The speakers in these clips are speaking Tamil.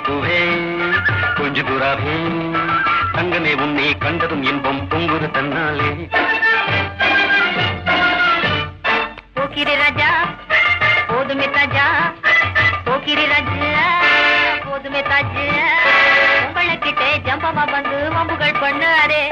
பூவே கொஞ்சு புறாவே தங்கமே உன்னை கண்டதும் இன்பம் பொங்குது தன்னாலே. போக்கிரி ராஜா போதுமே தாஜா, போக்கிரி ராஜா போதுமே தாஜா, உங்களுக்கிட்டே ஜம்பமா வந்து வம்புகள் பண்ணாரே.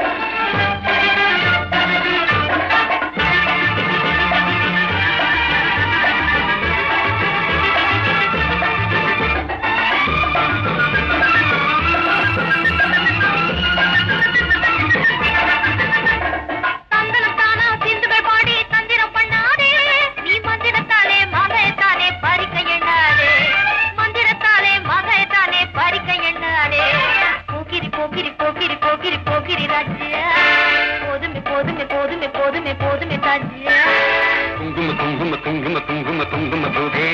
குங்கும குங்கும குங்கும குங்கும குங்கும பூவே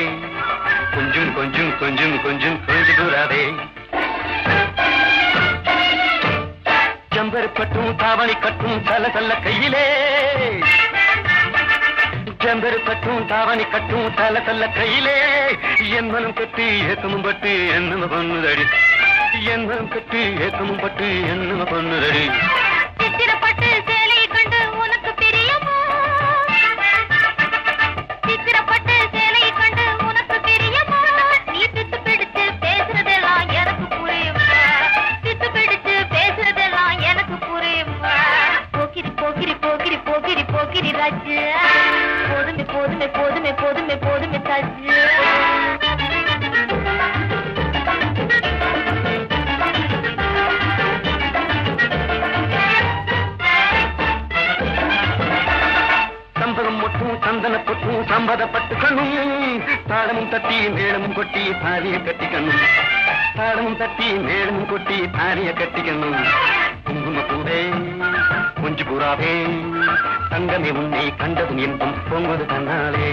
கொஞ்சம் கொஞ்சம் கொஞ்சம் கொஞ்சம் கொஞ்சு புறாவே. ஜம்பர் பட்டும் தாவணி கட்டும் தல தல்ல கையிலே, ஜம்பர் பட்டும் தாவணி கட்டும் தல தல்ல கையிலே, என் மனம் கட்டி ஏக்கமும் பட்டு என்ன பண்ணுதடி, என் மனம் கட்டி ஏக்கமும் பட்டு என்ன பண்ணுதடி. சித்திரப்பட்டு சேலை கண்டு உனக்கு பிரியமா, சித்திரப்பட்டு சேலை கண்டு உனக்கு பிரியமா, நீ பித்து பிடிச்சு பேசுறதெல்லாம் எனக்கு புரியுமா, பித்து பிடிச்சு பேசுறதெல்லாம் எனக்கு புரியுமா. போக்கிரி போக்கிரி போக்கிரி போக்கிரி போக்கிரி ராஜா, போதுமே போதுமே போதுமே போதுமே போதுமே தாஜா. சந்தன பொட்டும் சம்பதப்பட்டு கண்ணும், தாளமும் தட்டி மேளமும் கொட்டி தாலிய கட்டிக்கணும், தாளமும் தட்டி மேளமும் கொட்டி தாலிய கட்டிக்கணும். குங்கும பூவே கொஞ்சு புறாவே தங்கமே உன்னை கண்டதும் இன்பம் பொங்குது தன்னாலே.